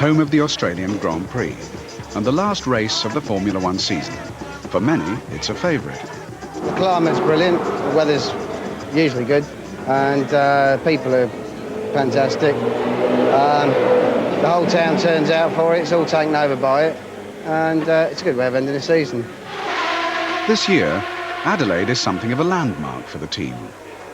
home of the Australian Grand Prix, and the last race of the Formula One season. For many, it's a favourite. The climate's brilliant, the weather's usually good, and people are fantastic. The whole town turns out for it, it's all taken over by it, and it's a good way of ending the season. This year, Adelaide is something of a landmark for the team.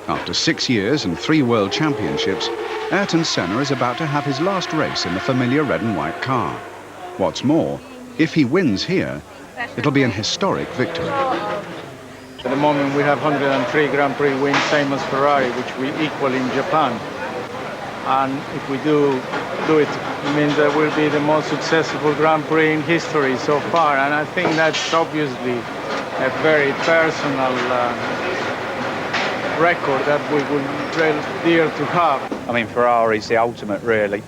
After 6 years and 3 World Championships, Ayrton Senna is about to have his last race in the familiar red and white car. What's more, if he wins here, it'll be an historic victory. At the moment we have 103 Grand Prix wins, same as Ferrari, which we equal in Japan. And if we do it, it means that we'll be the most successful Grand Prix in history so far. And I think that's obviously a very personal record that we would really dear to have. I mean, Ferrari's the ultimate, really,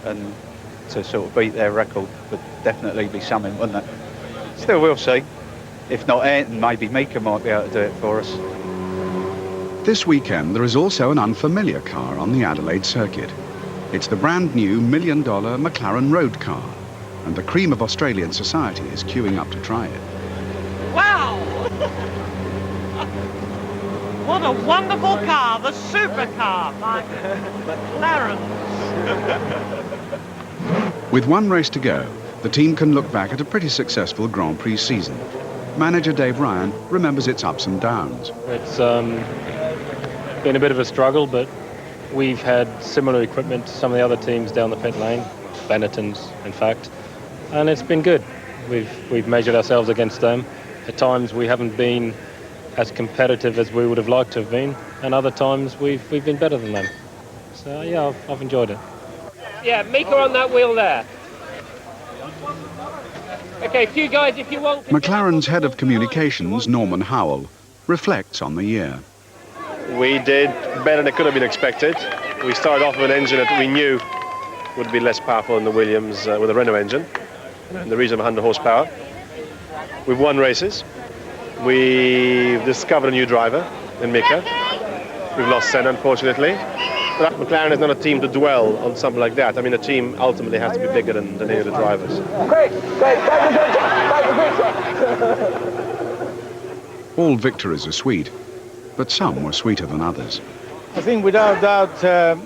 and to sort of beat their record would definitely be something, wouldn't it? Still, we'll see. If not Ayrton, maybe Mika might be able to do it for us. This weekend, there is also an unfamiliar car on the Adelaide circuit. It's the brand new $1 million McLaren road car, and the cream of Australian society is queuing up to try it. Wow! What a wonderful car, the supercar, my McLaren. With one race to go, the team can look back at a pretty successful Grand Prix season. Manager Dave Ryan remembers its ups and downs. It's been a bit of a struggle, but we've had similar equipment to some of the other teams down the pit lane, Benetton's in fact, and it's been good. We've measured ourselves against them. At times we haven't been as competitive as we would have liked to have been, and other times we've been better than them. So yeah, I've enjoyed it. Yeah, Mika on that wheel there. Okay, a few guys, if you want... McLaren's head of communications, Norman Howell, reflects on the year. We did better than it could have been expected. We started off with an engine that we knew would be less powerful than the Williams with a Renault engine, in the region of 100 horsepower. We've won races. We've discovered a new driver in Mika. We've lost Senna, unfortunately. But McLaren is not a team to dwell on something like that. I mean, a team ultimately has to be bigger than any of the drivers. All victories are sweet, but some were sweeter than others. I think without doubt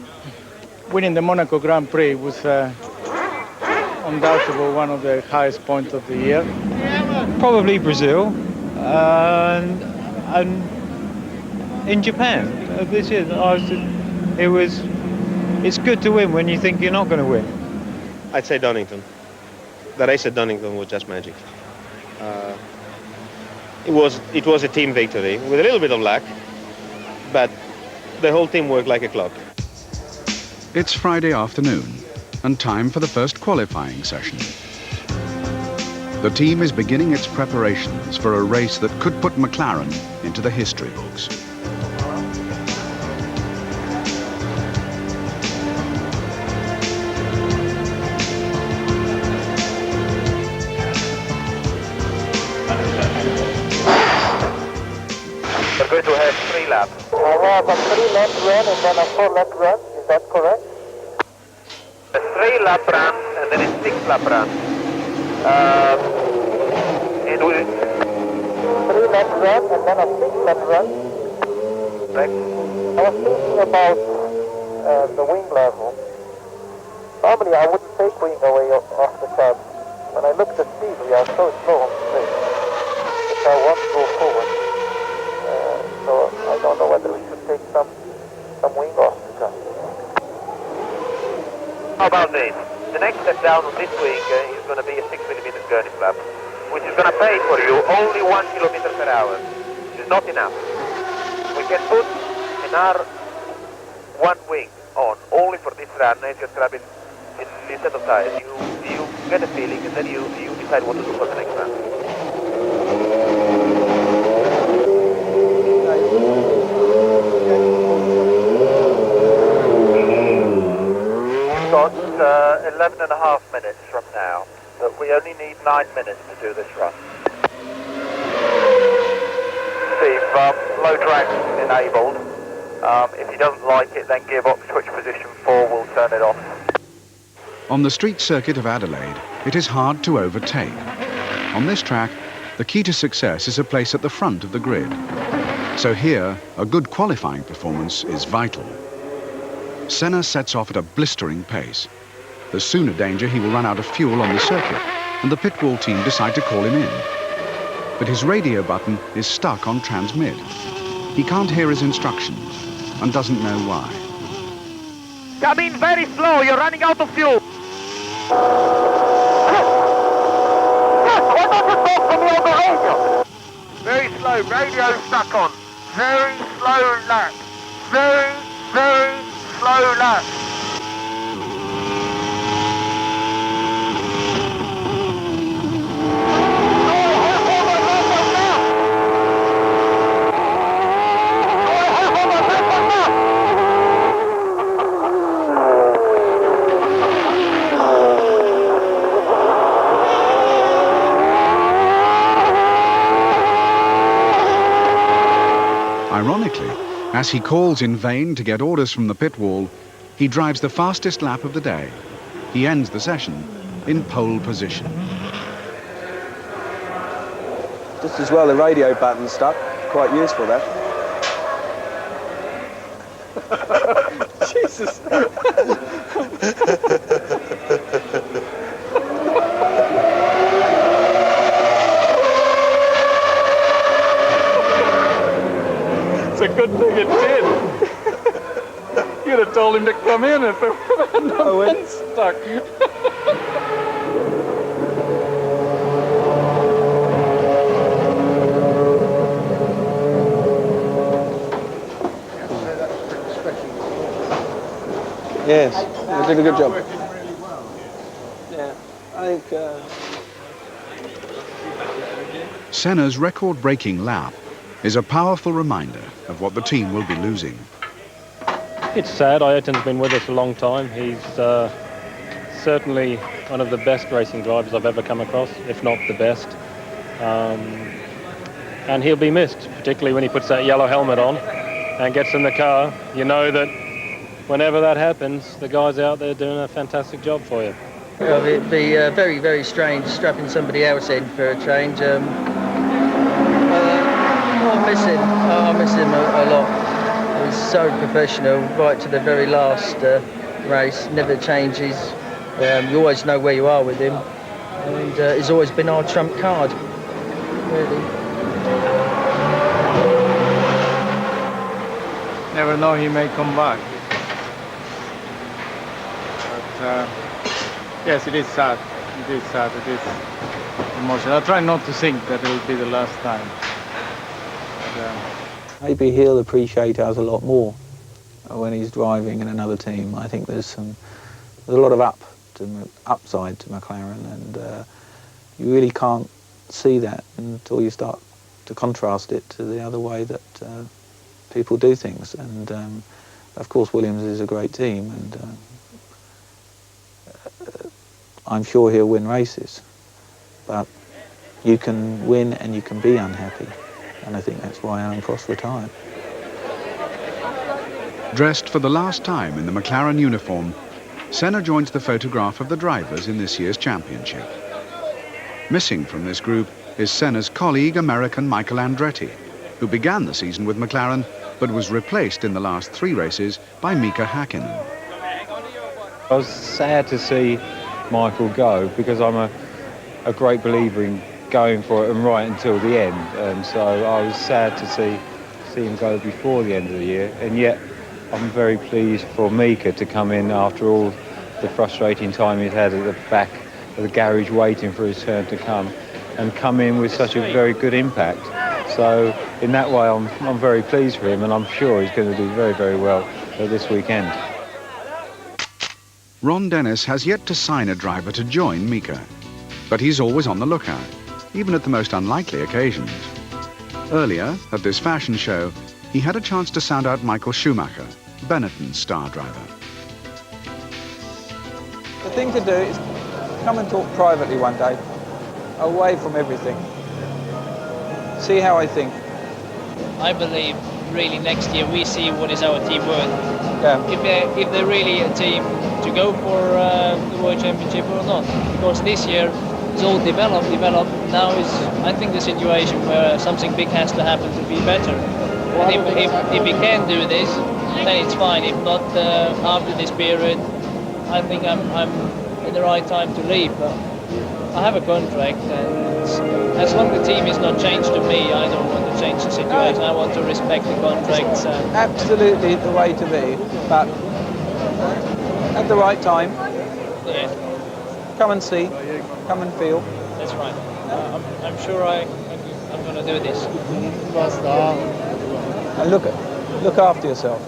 winning the Monaco Grand Prix was undoubtedly one of the highest points of the year. Probably Brazil and in Japan this year. It's good to win when you think you're not going to win. I'd say Donington. The race at Donington was just magic. It was a team victory with a little bit of luck, but the whole team worked like a clock. It's Friday afternoon, and time for the first qualifying session. The team is beginning its preparations for a race that could put McLaren into the history books. We're going to have 3 laps. I have a 3-lap run and then a 4-lap run, is that correct? A 3-lap run and then a 6-lap run. And we... 3-lap run and then a 6-lap run? Right. I was thinking about the wing level. Normally I wouldn't take wing away off the cab. When I look at the speed, we are so slow on the straight. The car won't go forward. So I don't know whether we should take some wing off the car. How about this? The next step down on this wing is going to be a 6mm gurney flap, which is going to pay for you only 1 kilometer per hour, which is not enough. We can put an R1 wing on only for this run and just grab it instead of tires. You get a feeling and then you decide what to do for the next run. We've got 11 and a half minutes from now, but we only need 9 minutes to do this run. Steve, low drag enabled. If he doesn't like it, then gearbox switch position 4 will turn it off. On the street circuit of Adelaide, it is hard to overtake. On this track, the key to success is a place at the front of the grid. So here, a good qualifying performance is vital. Senna sets off at a blistering pace. There's soon a danger he will run out of fuel on the circuit, and the pit wall team decide to call him in. But his radio button is stuck on transmit. He can't hear his instructions and doesn't know why. Come in very slow, you're running out of fuel. Why don't you talk to me on the radio? Very slow, radio stuck on. Very slow lap. Very, very slow lap. Ironically, as he calls in vain to get orders from the pit wall, he drives the fastest lap of the day. He ends the session in pole position. Just as well the radio button stuck. Quite useful, that. Jesus. It's a good thing it did. You'd have told him to come in if it hadn't been stuck. Yes, you did a good job. Yeah, I think... Senna's record-breaking lap is a powerful reminder of what the team will be losing. It's sad. Ayrton's been with us a long time. He's certainly one of the best racing drivers I've ever come across, if not the best. And he'll be missed, particularly when he puts that yellow helmet on and gets in the car. You know that whenever that happens, the guys out there doing a fantastic job for you. Well, it'd be very, very strange strapping somebody else in for a change. I miss him a lot. He was so professional right to the very last race, never changes. You always know where you are with him, and he's always been our trump card, really. Never know, he may come back. But yes, it is sad. It is sad. It is emotional. I try not to think that it will be the last time. But, maybe he'll appreciate us a lot more when he's driving in another team. I think there's a lot of upside to McLaren, and you really can't see that until you start to contrast it to the other way that people do things. And of course, Williams is a great team, and I'm sure he'll win races. But you can win and you can be unhappy. And I think that's why Alain Prost retired. Dressed for the last time in the McLaren uniform, Senna joins the photograph of the drivers in this year's championship. Missing from this group is Senna's colleague, American Michael Andretti, who began the season with McLaren but was replaced in the last 3 races by Mika Häkkinen. I was sad to see Michael go, because I'm a great believer in going for it and right until the end, and so I was sad to see him go before the end of the year, and yet I'm very pleased for Mika to come in after all the frustrating time he's had at the back of the garage waiting for his turn to come, and come in with such a very good impact. So in that way I'm very pleased for him, and I'm sure he's going to do very, very well this weekend. Ron Dennis has yet to sign a driver to join Mika, but he's always on the lookout, even at the most unlikely occasions. Earlier, at this fashion show, he had a chance to sound out Michael Schumacher, Benetton's star driver. The thing to do is come and talk privately one day, away from everything. See how I think. I believe really next year we see what is our team worth. if they're really a team to go for the World Championship or not. Because this year it's all developed. Now is, I think, the situation where something big has to happen to be better. And if we can do this, then it's fine. If not, after this period, I think I'm in the right time to leave. But I have a contract, and as long as the team is not changed to me, I don't want to change the situation. I want to respect the contracts. Absolutely the way to be, but at the right time. Yeah. Come and see, come and feel. That's right. I'm sure I'm going to do this. And look after yourself.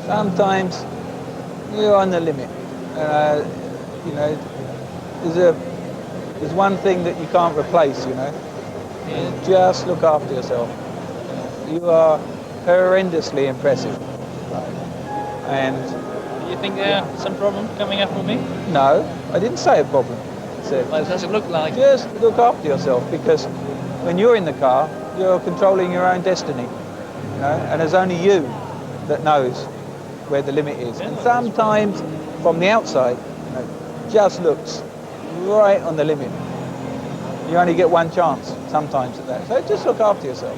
Sometimes you're on the limit. You know, there's one thing that you can't replace. You know, just look after yourself. You are horrendously impressive, and. You think there's some problem coming up with me? No, I didn't say a problem. I said, well, it doesn't look like. Just look after yourself, because when you're in the car, you're controlling your own destiny. You know, and there's only you that knows where the limit is. And sometimes, from the outside, you know, just looks right on the limit. You only get one chance sometimes at that. So just look after yourself.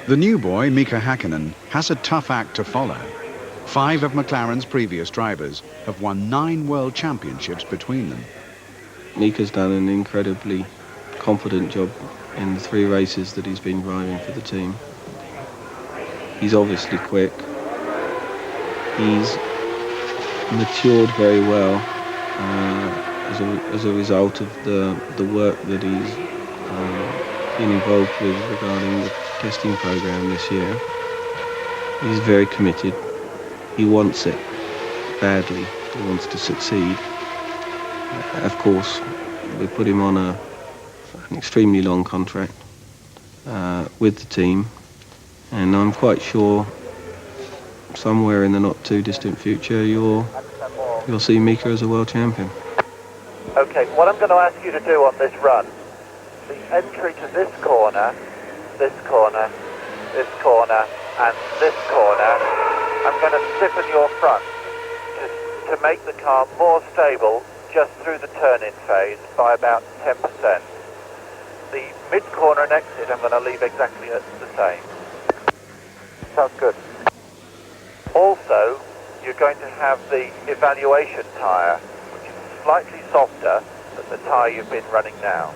The new boy, Mika Häkkinen, has a tough act to follow. 5 of McLaren's previous drivers have won 9 world championships between them. Mika's done an incredibly confident job in the 3 races that he's been driving for the team. He's obviously quick. He's matured very well as a result of the work that he's been involved with regarding the testing program this year. He's very committed. He wants it badly. He wants to succeed. Of course, we put him on an extremely long contract with the team, and I'm quite sure somewhere in the not too distant future you'll see Mika as a world champion. Okay, what I'm going to ask you to do on this run, the entry to this corner, this corner, this corner, and this corner, I'm going to stiffen your front to make the car more stable just through the turn-in phase by about 10%. The mid-corner and exit I'm going to leave exactly the same. Sounds good. Also, you're going to have the evaluation tyre, which is slightly softer than the tyre you've been running now.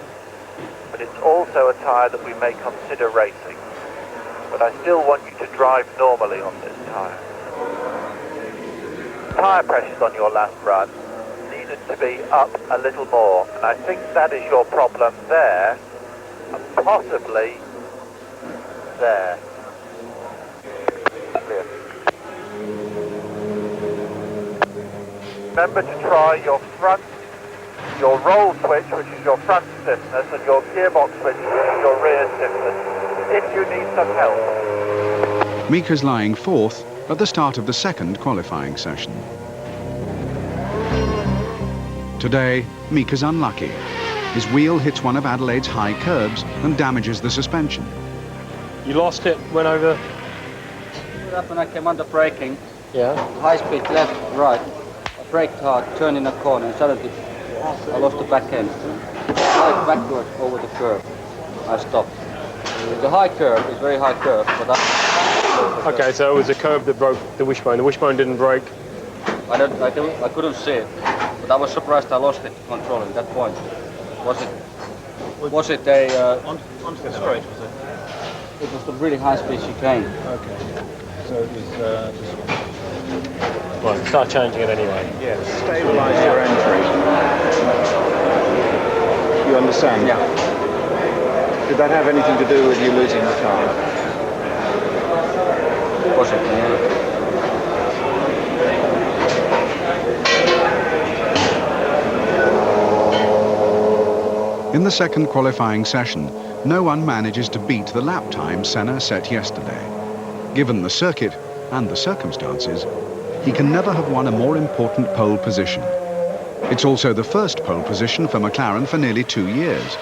But it's also a tyre that we may consider racing. But I still want you to drive normally on this tyre. Tyre pressures on your last run needed to be up a little more, and I think that is your problem there, and possibly there. Clear. Remember to try your front, your roll switch, which is your front stiffness, and your gearbox switch, which is your rear stiffness, if you need some help. Mika's lying 4th at the start of the 2nd qualifying session. Today, Mika's unlucky. His wheel hits one of Adelaide's high curbs and damages the suspension. You lost it, went over? When I came under braking, yeah. High speed left, right. I braked hard, turned in a corner, and suddenly I lost the back end. I went backwards over the curve. I stopped. The high curve is very high curve, but Okay, so it was a curve that broke the wishbone. The wishbone didn't break. I couldn't see it, but I was surprised I lost it control at that point. Was it a onto the straight, was it? It was a really high speed chicane. Okay. So it was well, start changing it anyway. Yeah, stabilise your entry. You understand? Yeah. Did that have anything to do with you losing the car? Was it? In the 2nd qualifying session, no one manages to beat the lap time Senna set yesterday. Given the circuit and the circumstances, he can never have won a more important pole position. It's also the first pole position for McLaren for nearly 2 years,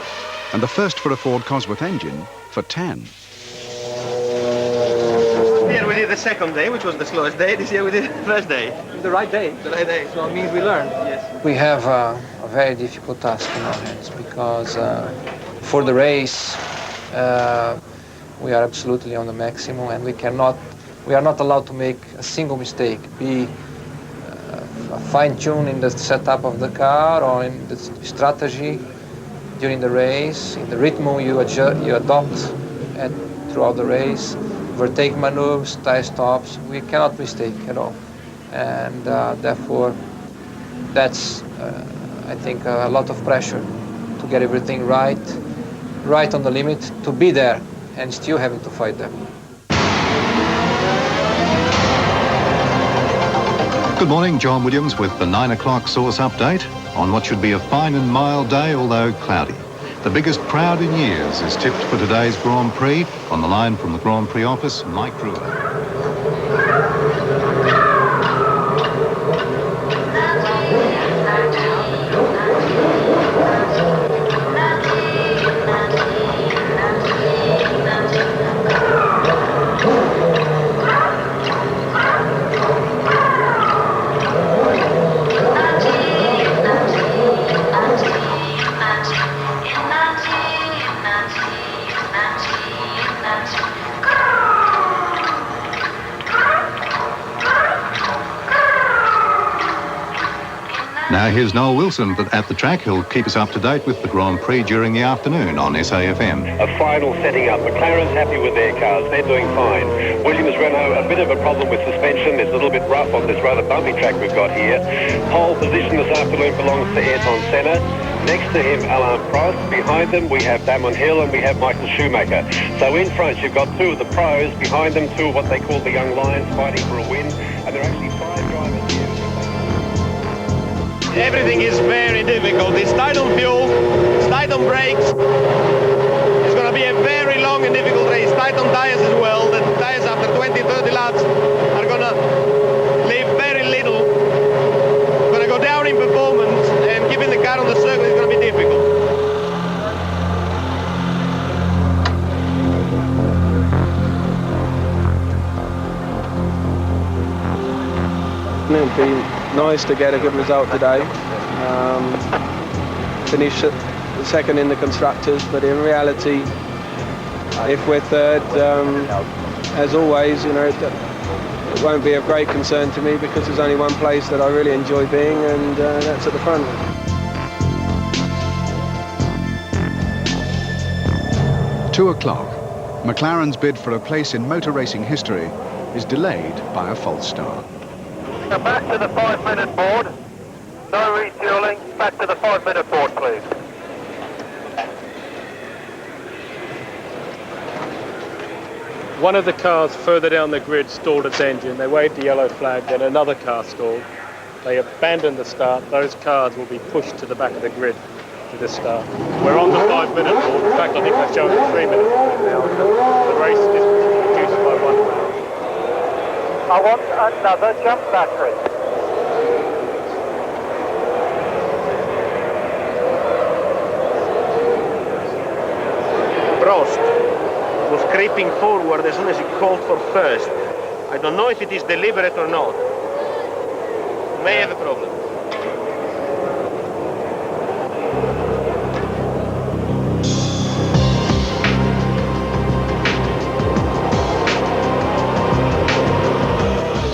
and the first for a Ford Cosworth engine for 10. Here we need the second day, which was the slowest day. This year we did the first day. The right day. The right day. So it means we learned. Yes. We have a very difficult task in our hands because for the race we are absolutely on the maximum, and we are not allowed to make a single mistake, be fine-tuned in the setup of the car or in the strategy during the race, in the rhythm you adopt throughout the race, overtake maneuvers, tire stops. We cannot mistake at all, and therefore that's I think a lot of pressure to get everything right on the limit, to be there and still having to fight them. Good morning, John Williams with the 9 o'clock source update on what should be a fine and mild day, although cloudy. The biggest crowd in years is tipped for today's Grand Prix. On the line from the Grand Prix office, Mike Brewer. Now here's Noel Wilson at the track. He'll keep us up to date with the Grand Prix during the afternoon on SAFM. A final setting up. McLaren's happy with their cars. They're doing fine. Williams Renault, a bit of a problem with suspension. It's a little bit rough on this rather bumpy track we've got here. Pole position this afternoon belongs to Ayrton Senna. Next to him, Alain Prost. Behind them, we have Damon Hill and we have Michael Schumacher. So in front, you've got two of the pros. Behind them, two of what they call the young lions fighting for a win. And there are actually 5 drivers here. Everything is very difficult. It's tight on fuel, it's tight on brakes. It's going to be a very long and difficult race. Tight on tires as well. The tires after 20, 30 laps are going to leave very little. Going to go down in performance, and keeping the car on the circuit is going to be difficult. It would be nice to get a good result today. Finish second in the constructors, but in reality, if we're third, as always, you know, it won't be of great concern to me because there's only one place that I really enjoy being, and that's at the front. 2 o'clock. McLaren's bid for a place in motor racing history is delayed by a false start. So back to the 5-minute board. No refueling. Back to the 5-minute board, please. One of the cars further down the grid stalled its engine. They waved the yellow flag, then another car stalled. They abandoned the start. Those cars will be pushed to the back of the grid to the start. We're on the 5-minute board. In fact, I think they're showing a 3-minute board now. The race is reduced by 1 minute. I want another jump battery. Prost was creeping forward as soon as he called for first. I don't know if it is deliberate or not. May have a problem.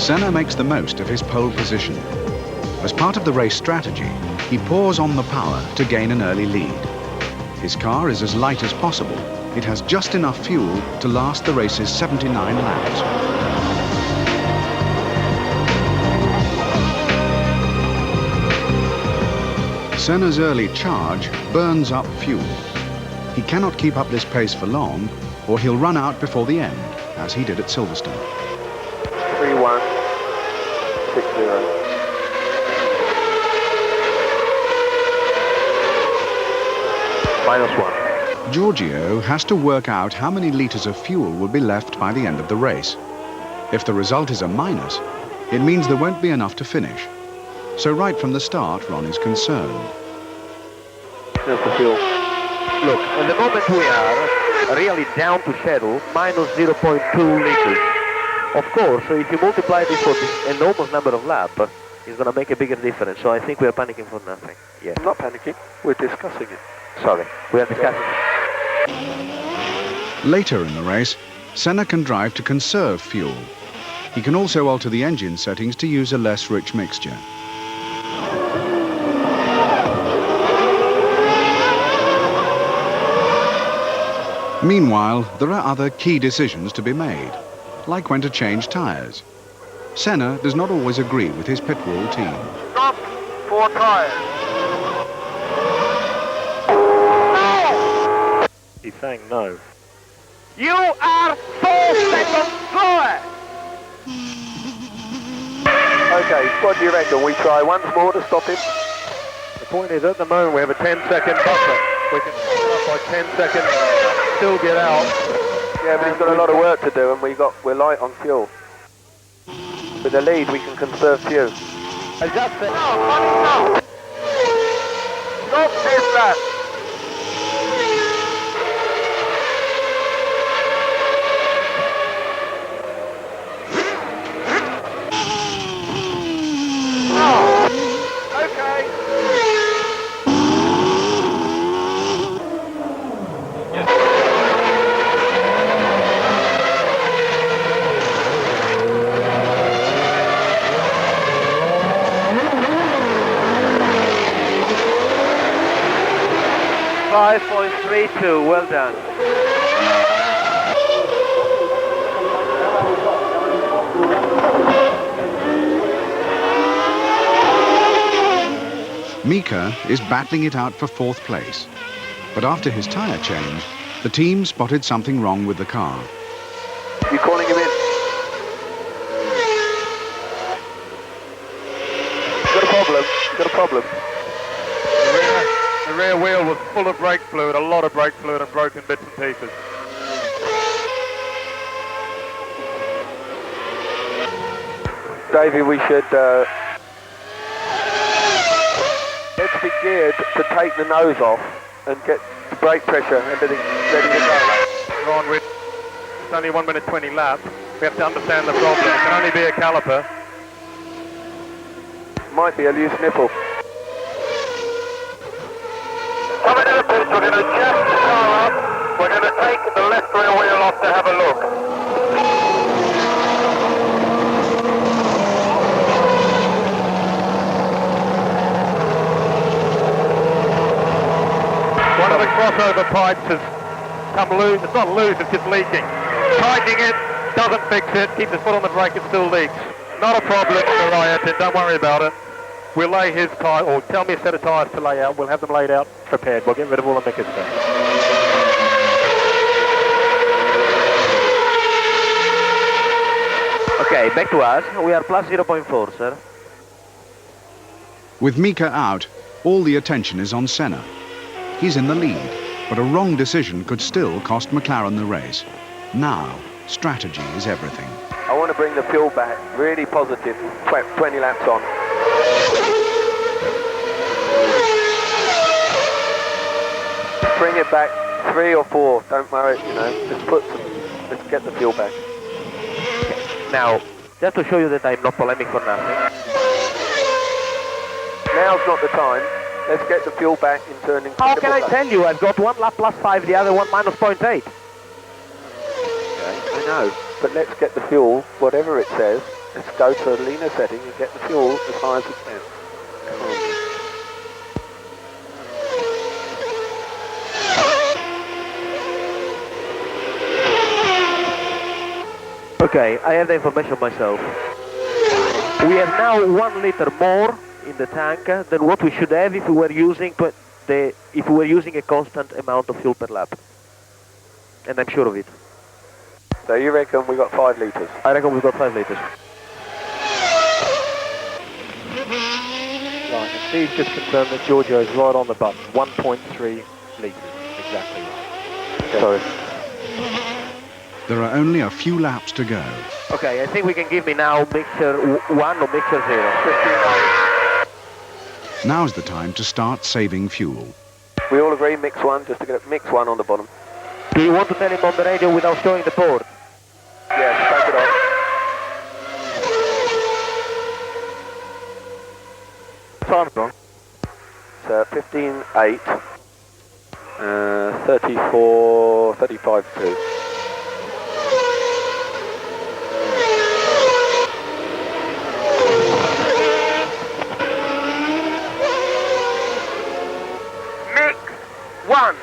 Senna makes the most of his pole position. As part of the race strategy, he pours on the power to gain an early lead. His car is as light as possible. It has just enough fuel to last the race's 79 laps. Senna's early charge burns up fuel. He cannot keep up this pace for long, or he'll run out before the end, as he did at Silverstone. 3-1, 6-0. -1. Giorgio has to work out how many litres of fuel will be left by the end of the race. If the result is a minus, it means there won't be enough to finish. So right from the start, Ron is concerned. There's the fuel. Look, at the moment we are really down to schedule, -0.2 liters. Of course, so if you multiply this for this enormous number of laps, it's going to make a bigger difference. So I think we are panicking for nothing. Yeah. I'm not panicking, we're discussing it. Sorry, we are discussing it. Later in the race, Senna can drive to conserve fuel. He can also alter the engine settings to use a less rich mixture. Meanwhile, there are other key decisions to be made, like when to change tyres. Senna does not always agree with his pit wall team. Stop 4 tyres. No! He's saying no. You are 4 seconds slower! Okay, what do you reckon? We try once more to stop him? The point is, at the moment, we have a 10-second buffer. We can stop by 10 seconds, still get out. Yeah, but he's got a lot of work to do, and we're light on fuel. With the lead, we can conserve fuel. Adjust it. No! Stop this lap! .32, well done. Mika is battling it out for 4th place. But after his tyre change, the team spotted something wrong with the car. You calling him in? Got a problem, got a problem. The rear wheel was full of brake fluid, a lot of brake fluid and broken bits and pieces. Davey, we should let's be geared to take the nose off and get the brake pressure and everything ready to go. Ron, it's only 1 minute 20 laps. We have to understand the problem. It can only be a caliper. Might be a loose nipple. Coming to the pits, we're going to jack the car up. We're going to take the left rear wheel off to have a look. One of the crossover pipes has come loose. It's not loose, it's just leaking. Tightening it doesn't fix it. Keep his foot on the brake, it still leaks. Not a problem, Ryan. Don't worry about it. We'll lay his tyre, or tell me a set of tyres to lay out. We'll have them laid out, prepared. We'll get rid of all the Mika's stuff. Okay, back to us. We are plus 0.4, sir. With Mika out, all the attention is on Senna. He's in the lead, but a wrong decision could still cost McLaren the race. Now, strategy is everything. I want to bring the fuel back, really positive, 20 laps on. Bring it back 3 or 4, don't worry, you know, just put some, let's get the fuel back. Now, just to show you that I'm not polemic for nothing. Now's not the time. Let's get the fuel back in turning. How can I tell you? I've got 1 lap plus 5, the other one minus 0.8. Okay, I know, but let's get the fuel, whatever it says, let's go to a leaner setting and get the fuel as high as we can. Come on. Okay, I have the information myself. We have now 1 liter more in the tank than what we should have if we were using a constant amount of fuel per lap. And I'm sure of it. So you reckon we got 5 litres? I reckon we've got 5 litres. Right, and Steve just confirmed that Giorgio is right on the button. 1.3 litres, exactly. Okay. Sorry. There are only a few laps to go. Okay, I think we can give me now mixture 1 or mixture 0. Now's the time to start saving fuel. We all agree mix 1, just to get mix 1 on the bottom. Do you want to tell him on the radio without showing the board? Yes, take it off. time's wrong. It's 15.8, 35.2. Mix 1.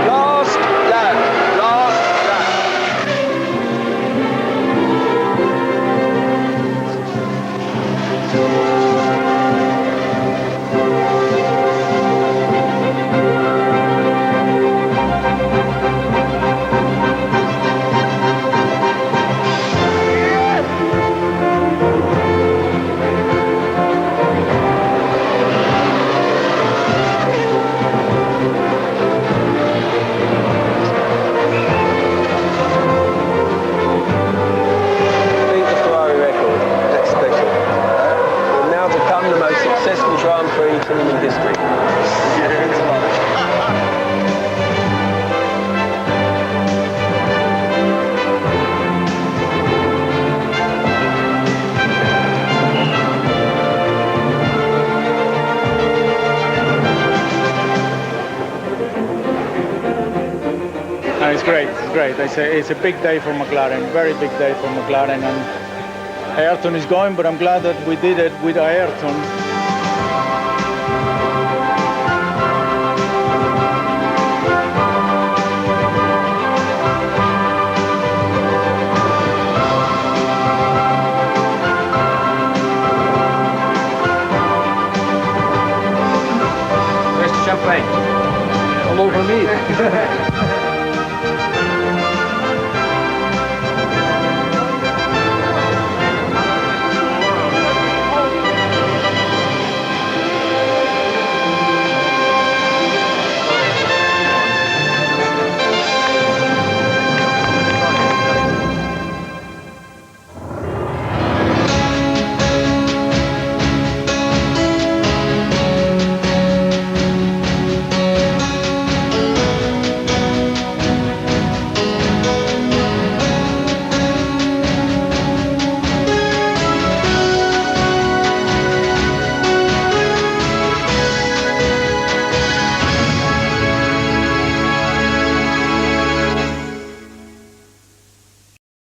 Last lap. Beat the Ferrari record. That's special. We've now become the most successful Grand Prix team in history. No, it's great. It's great. It's a big day for McLaren. Very big day for McLaren. And Ayrton is going, but I'm glad that we did it with Ayrton.